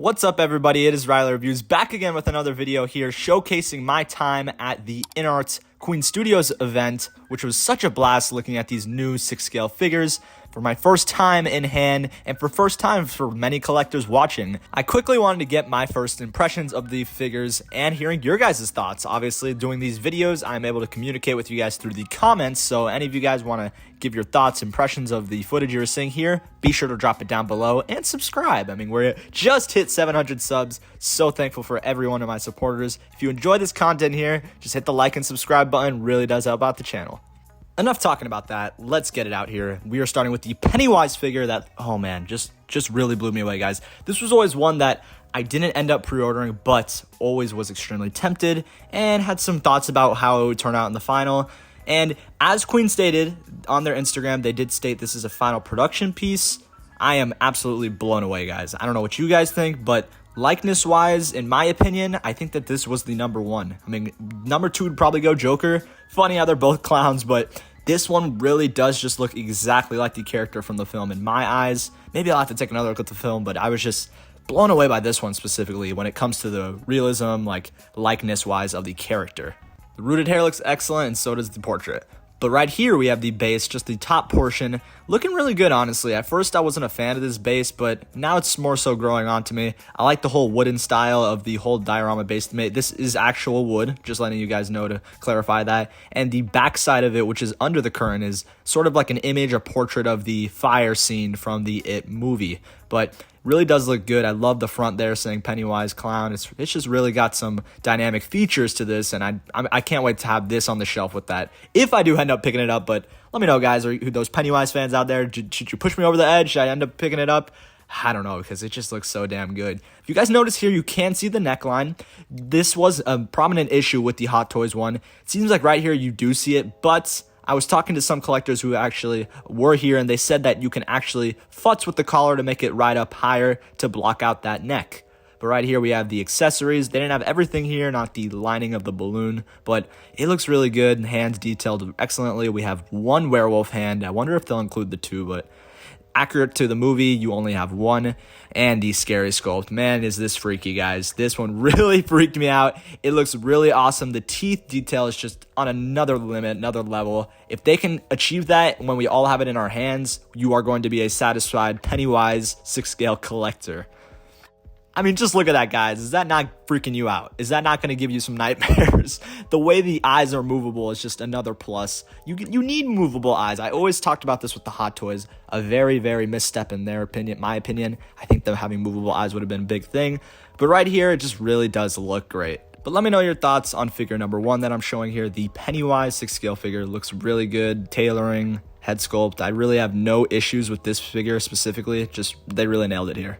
What's up, everybody? It is Riley Reviews back again with another video here showcasing my time at the InArt Queen Studios event, which was such a blast looking at these new 6-scale figures for my first time in hand and for first time for many collectors watching. I quickly wanted to get my first impressions of the figures and hearing your guys' thoughts. Obviously, doing these videos, I'm able to communicate with you guys through the comments, so any of you guys want to give your thoughts, impressions of the footage you're seeing here, be sure to drop it down below and subscribe. I mean, we're just hit 700 subs. So thankful for every one of my supporters. If you enjoy this content here, just hit the like and subscribe button. Really does help out the channel. Enough talking about that. Let's get it out here. We are starting with the Pennywise figure that, oh man, just really blew me away, guys. This was always one that I didn't end up pre-ordering, but always was extremely tempted and had some thoughts about how it would turn out in the final. And as Queen stated on their Instagram, they did state this is a final production piece. I am absolutely blown away, guys. I don't know what you guys think, but likeness-wise, in my opinion, I think that this was the number one. I mean, number two would probably go Joker. Funny how they're both clowns, but this one really does just look exactly like the character from the film in my eyes. Maybe I'll have to take another look at the film, but I was just blown away by this one specifically when it comes to the realism, like likeness-wise of the character. The rooted hair looks excellent, and so does the portrait. But right here we have the base, just the top portion, looking really good, honestly. At first I wasn't a fan of this base, but now it's more so growing onto me. I like the whole wooden style of the whole diorama base. This is actual wood, just letting you guys know to clarify that. And the back side of it, which is under the curtain, is sort of like an image, a portrait of the fire scene from the It movie. But really does look good. I love the front there saying Pennywise Clown. It's just really got some dynamic features to this, and I can't wait to have this on the shelf with that if I do end up picking it up. But let me know, guys, are those Pennywise fans out there? Should you push me over the edge? Should I end up picking it up? I don't know, because it just looks so damn good. If you guys notice here, you can see the neckline. This was a prominent issue with the Hot Toys one. It seems like right here you do see it, but I was talking to some collectors who actually were here, and they said that you can actually futz with the collar to make it right up higher to block out that neck. But right here we have the accessories. They didn't have everything here, not the lining of the balloon, but it looks really good. Hands detailed excellently. We have one werewolf hand. I wonder if they'll include the two, but accurate to the movie, you only have one. And the scary sculpt. Man, is this freaky, guys. This one really freaked me out. It looks really awesome. The teeth detail is just on another limit, another level. If they can achieve that when we all have it in our hands, you are going to be a satisfied Pennywise 6-scale collector. I mean, just look at that, guys. Is that not freaking you out? Is that not going to give you some nightmares? The way the eyes are movable is just another plus. You need movable eyes. I always talked about this with the Hot Toys. A very, very misstep in their opinion, my opinion. I think them having movable eyes would have been a big thing. But right here, it just really does look great. But let me know your thoughts on figure number one that I'm showing here. The Pennywise 6-scale figure looks really good. Tailoring, head sculpt. I really have no issues with this figure specifically. Just, they really nailed it here.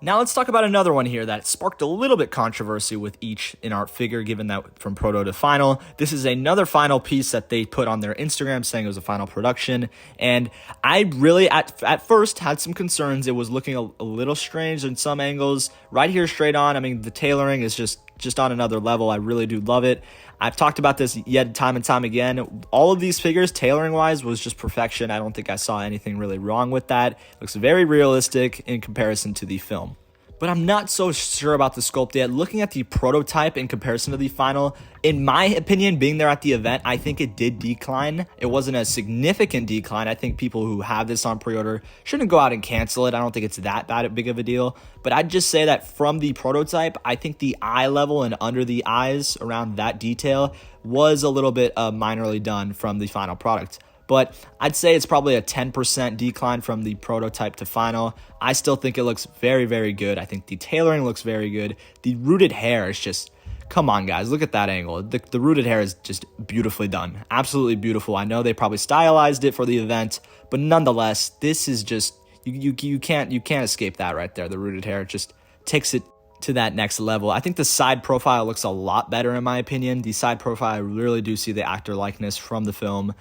Now let's talk about another one here that sparked a little bit controversy with each InArt figure, given that from proto to final. This is another final piece that they put on their Instagram saying it was a final production, and I really at first had some concerns. It was looking a little strange in some angles. Right here straight on, I mean, the tailoring is just on another level. I really do love it. I've talked about this yet time and time again. All of these figures, tailoring wise, was just perfection. I don't think I saw anything really wrong with that. It looks very realistic in comparison to the film. But I'm not so sure about the sculpt yet. Looking at the prototype in comparison to the final, in my opinion, being there at the event, I think it did decline. It wasn't a significant decline. I think people who have this on pre-order shouldn't go out and cancel it. I don't think it's that big of a deal. But I'd just say that from the prototype, I think the eye level and under the eyes around that detail was a little bit minorly done from the final product. But I'd say it's probably a 10% decline from the prototype to final. I still think it looks very, very good. I think the tailoring looks very good. The rooted hair is just, come on, guys, look at that angle. The rooted hair is just beautifully done. Absolutely beautiful. I know they probably stylized it for the event, but nonetheless, this is just, you can't escape that right there. The rooted hair just takes it to that next level. I think the side profile looks a lot better in my opinion. The side profile, I really do see the actor likeness from the film.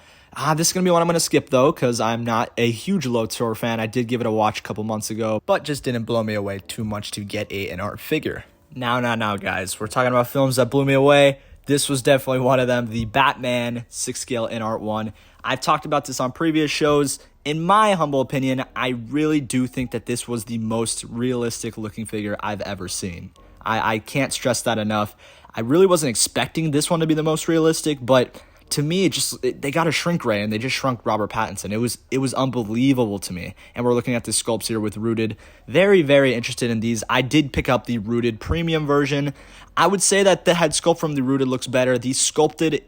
This is going to be one I'm going to skip though, because I'm not a huge Lotor fan. I did give it a watch a couple months ago, but just didn't blow me away too much to get an art figure. Now, guys, we're talking about films that blew me away. This was definitely one of them, the Batman 6-scale InArt one. I've talked about this on previous shows. in my humble opinion, I really do think that this was the most realistic looking figure I've ever seen. I can't stress that enough. I really wasn't expecting this one to be the most realistic, but to me, they got a shrink ray and they just shrunk Robert Pattinson. It was unbelievable to me. And we're looking at the sculpts here with Rooted. Very, very interested in these. I did pick up the Rooted premium version. I would say that the head sculpt from the Rooted looks better. The sculpted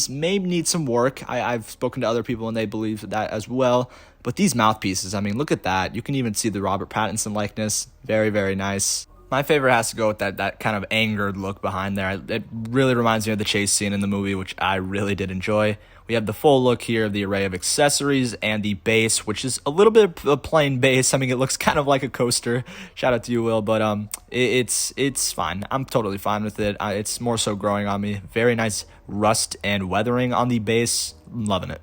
may need some work. I've spoken to other people and they believe that as well. But these mouthpieces, I mean, look at that. You can even see the Robert Pattinson likeness. Very, very nice. My favorite has to go with that kind of angered look behind there. It really reminds me of the chase scene in the movie, which I really did enjoy. We have the full look here of the array of accessories and the base, which is a little bit of a plain base. I mean, it looks kind of like a coaster. Shout out to you, Will, but it's fine. I'm totally fine with it. It's more so growing on me. Very nice rust and weathering on the base. I'm loving it.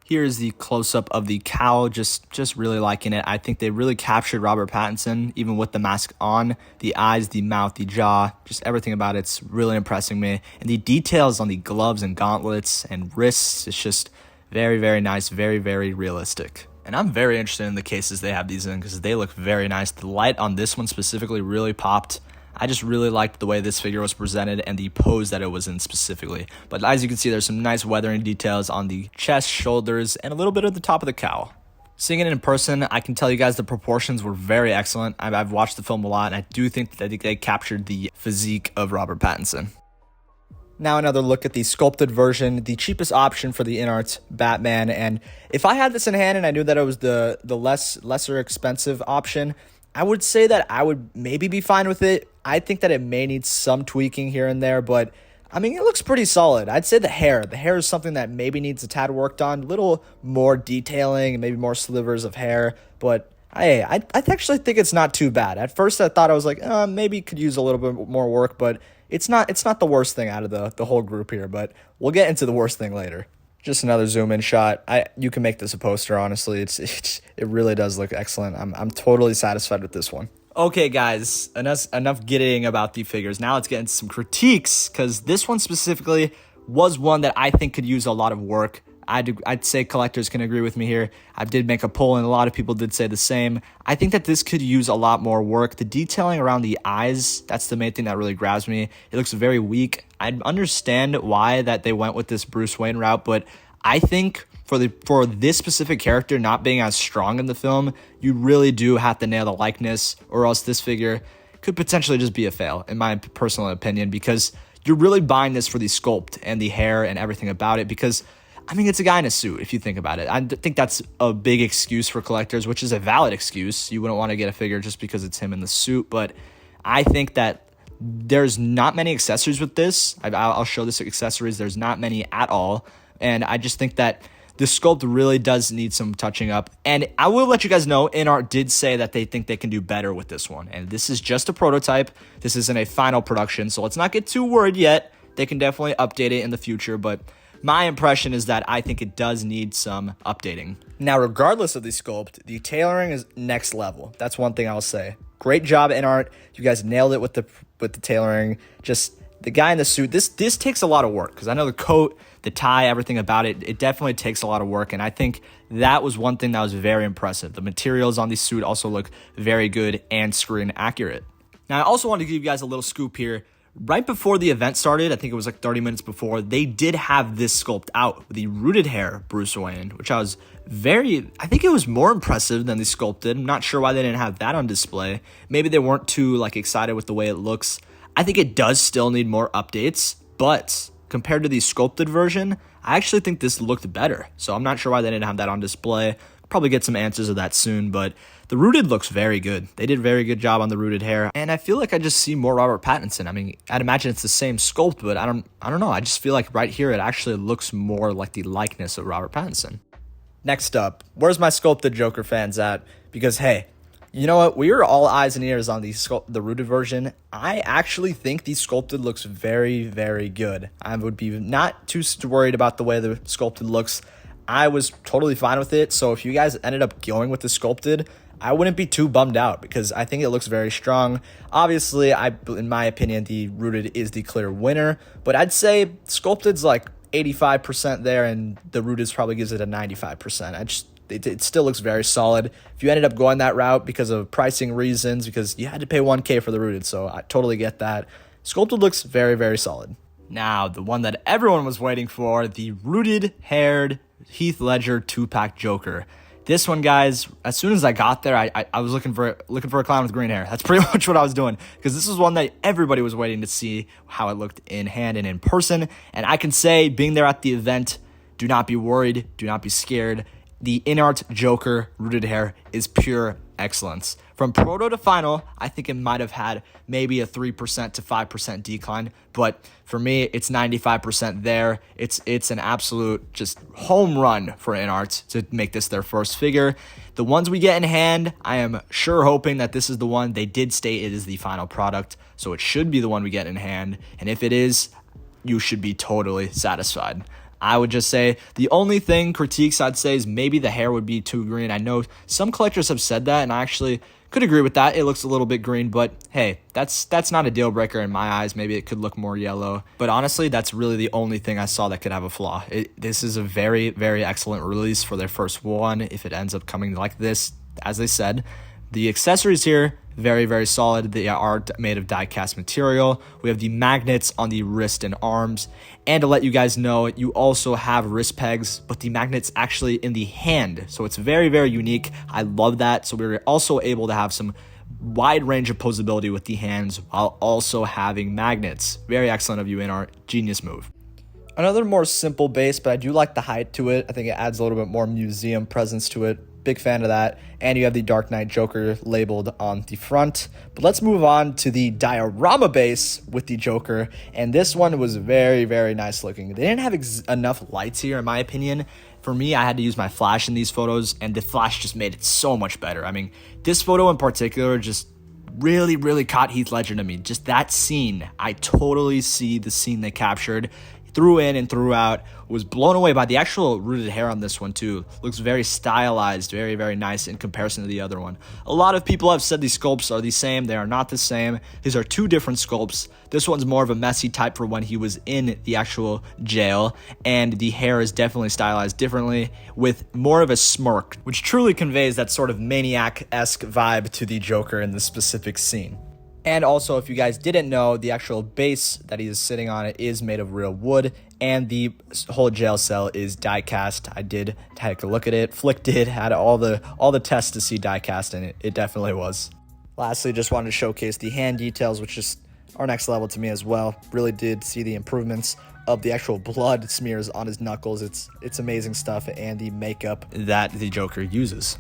Here's the close-up of the cowl, just really liking it. I think they really captured Robert Pattinson, even with the mask on. The eyes, the mouth, the jaw, just everything about it's really impressing me. And the details on the gloves and gauntlets and wrists, it's just very, very nice, very, very realistic. And I'm very interested in the cases they have these in because they look very nice. The light on this one specifically really popped. I just really liked the way this figure was presented and the pose that it was in specifically. But as you can see, there's some nice weathering details on the chest, shoulders, and a little bit of the top of the cowl. Seeing it in person, I can tell you guys the proportions were very excellent. I've watched the film a lot, and I do think that they captured the physique of Robert Pattinson. Now another look at the sculpted version, the cheapest option for the InArt Batman. And if I had this in hand and I knew that it was the lesser expensive option, I would say that I would maybe be fine with it. I think that it may need some tweaking here and there, but I mean, it looks pretty solid. I'd say the hair is something that maybe needs a tad worked on, a little more detailing, maybe more slivers of hair, but I actually think it's not too bad. At first I thought I was like, maybe could use a little bit more work, but it's not the worst thing out of the whole group here, but we'll get into the worst thing later. Just another zoom in shot. You can make this a poster, honestly. It really does look excellent. I'm totally satisfied with this one. Okay, guys, enough getting about the figures. Now let's get into some critiques, because this one specifically was one that I think could use a lot of work. I'd say collectors can agree with me here. I did make a poll, and a lot of people did say the same. I think that this could use a lot more work. The detailing around the eyes, that's the main thing that really grabs me. It looks very weak. I understand why that they went with this Bruce Wayne route, but I think for this specific character not being as strong in the film, you really do have to nail the likeness, or else this figure could potentially just be a fail, in my personal opinion, because you're really buying this for the sculpt and the hair and everything about it, because I mean, it's a guy in a suit, if you think about it. I think that's a big excuse for collectors, which is a valid excuse. You wouldn't want to get a figure just because it's him in the suit, but I think that there's not many accessories with this. I'll show this accessories. There's not many at all, and I just think that the sculpt really does need some touching up. And I will let you guys know, InArt did say that they think they can do better with this one, and this is just a prototype. This isn't a final production, so let's not get too worried yet. They can definitely update it in the future, but my impression is that I think it does need some updating. Now, regardless of the sculpt, the tailoring is next level. That's one thing I'll say. Great job, InArt. You guys nailed it with the tailoring. Just the guy in the suit. This takes a lot of work, because I know the coat, the tie, everything about it, it definitely takes a lot of work, and I think that was one thing that was very impressive. The materials on the suit also look very good and screen accurate. Now, I also wanted to give you guys a little scoop here. Right before the event started, I think it was like 30 minutes before, they did have this sculpt out, the rooted hair Bruce Wayne, which I think it was more impressive than the sculpted. I'm not sure why they didn't have that on display. Maybe they weren't too excited with the way it looks. I think it does still need more updates, but compared to the sculpted version, I actually think this looked better. So I'm not sure why they didn't have that on display. Probably get some answers of that soon, but the rooted looks very good. They did a very good job on the rooted hair, and I feel like I just see more Robert Pattinson. I mean, I'd imagine it's the same sculpt, but I don't know. I just feel like right here it actually looks more like the likeness of Robert Pattinson. Next up, where's my sculpted Joker fans at? Because hey, you know what? We are all eyes and ears on the rooted version. I actually think the sculpted looks very, very good. I would be not too worried about the way the sculpted looks. I was totally fine with it. So if you guys ended up going with the sculpted, I wouldn't be too bummed out, because I think it looks very strong. Obviously, in my opinion, the rooted is the clear winner, but I'd say sculpted's like 85% there, and the rooted probably gives it a 95%. it still looks very solid. If you ended up going that route because of pricing reasons, because you had to pay 1K for the rooted, so I totally get that. Sculpted looks very, very solid. Now, the one that everyone was waiting for, the rooted haired Heath Ledger 2-pack Joker. This one, guys, as soon as I got there, I was looking for a clown with green hair. That's pretty much what I was doing, because this was one that everybody was waiting to see how it looked in hand and in person. And I can say, being there at the event, do not be worried, do not be scared. The InArt Joker rooted hair is pure excellence. From proto to final, I think it might have had maybe a 3% to 5% decline, but for me, it's 95% there. It's an absolute just home run for InArt to make this their first figure. The ones we get in hand, I am sure hoping that this is the one. They did state it is the final product, so it should be the one we get in hand, and if it is, you should be totally satisfied. I would just say the only critiques I'd say is maybe the hair would be too green. I know some collectors have said that, and I actually could agree with that. It looks a little bit green, but hey, that's not a deal breaker in my eyes. Maybe it could look more yellow, but honestly, that's really the only thing I saw that could have a flaw. This is a very, very excellent release for their first one. If it ends up coming like this, as they said, the accessories here, very, very solid. They are made of die-cast material. We have the magnets on the wrist and arms. And to let you guys know, you also have wrist pegs, but the magnet's actually in the hand. So it's very, very unique. I love that. So we were also able to have some wide range of posability with the hands while also having magnets. Very excellent of you, InArt. Genius move. Another more simple base, but I do like the height to it. I think it adds a little bit more museum presence to it. Big fan of that. And you have the Dark Knight Joker labeled on the front. But let's move on to the diorama base with the Joker. And this one was very, very nice looking. They didn't have enough lights here, in my opinion. For me, I had to use my flash in these photos, and the flash just made it so much better. I mean, this photo in particular just really, really caught Heath Ledger to me. Just that scene. I totally see the scene they captured. Through in and throughout, was blown away by the actual rooted hair on this one too. Looks very stylized, very, very nice in comparison to the other one. A lot of people have said these sculpts are the same. They are not the same. These are two different sculpts. This one's more of a messy type for when he was in the actual jail, and the hair is definitely stylized differently with more of a smirk, which truly conveys that sort of maniac-esque vibe to the Joker in this specific scene. And also, if you guys didn't know, the actual base that he is sitting on is made of real wood, and the whole jail cell is die cast. I did take a look at it, flicked it, had all the tests to see die cast, and it definitely was. Lastly, just wanted to showcase the hand details, which is our next level to me as well. Really did see the improvements of the actual blood smears on his knuckles. It's amazing stuff, and the makeup that the Joker uses.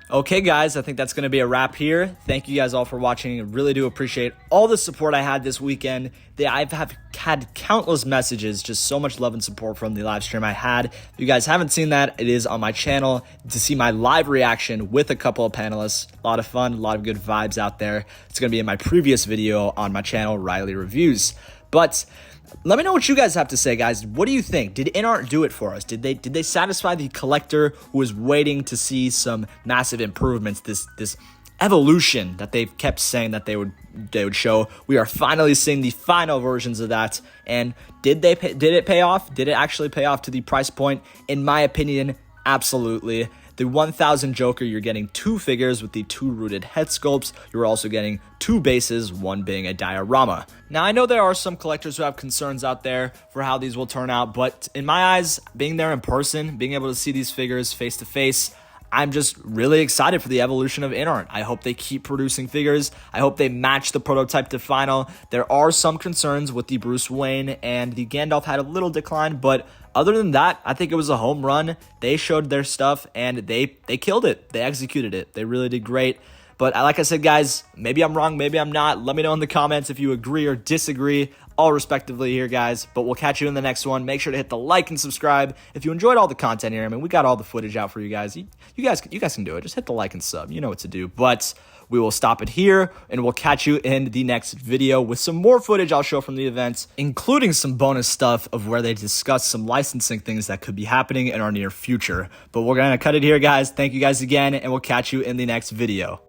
Okay, guys, I think that's going to be a wrap here. Thank you guys all for watching. I really do appreciate all the support I had this weekend. I've had countless messages, just so much love and support from the live stream I had. If you guys haven't seen that, it is on my channel to see my live reaction with a couple of panelists. A lot of fun, a lot of good vibes out there. It's going to be in my previous video on my channel, Riley Reviews. But let me know what you guys have to say, guys. What do you think? Did InArt do it for us? Did they satisfy the collector who was waiting to see some massive improvements, this evolution that they've kept saying that they would show? We are finally seeing the final versions of that. And did it pay off? Did it actually pay off to the price point? In my opinion, absolutely. The 1000 Joker, you're getting 2 figures with the 2 rooted head sculpts. You're also getting 2 bases, one being a diorama. Now, I know there are some collectors who have concerns out there for how these will turn out, but in my eyes, being there in person, being able to see these figures face to face, I'm just really excited for the evolution of InArt. I hope they keep producing figures. I hope they match the prototype to final. There are some concerns with the Bruce Wayne, and the Gandalf had a little decline, but other than that, I think it was a home run. They showed their stuff, and they killed it. They executed it. They really did great. But like I said, guys, maybe I'm wrong, maybe I'm not. Let me know in the comments if you agree or disagree, all respectively here, guys. But we'll catch you in the next one. Make sure to hit the like and subscribe. If you enjoyed all the content here, I mean, we got all the footage out for you guys. You guys can do it. Just hit the like and sub. You know what to do. But we will stop it here, and we'll catch you in the next video with some more footage I'll show from the events, including some bonus stuff of where they discuss some licensing things that could be happening in our near future. But we're going to cut it here, guys. Thank you guys again, and we'll catch you in the next video.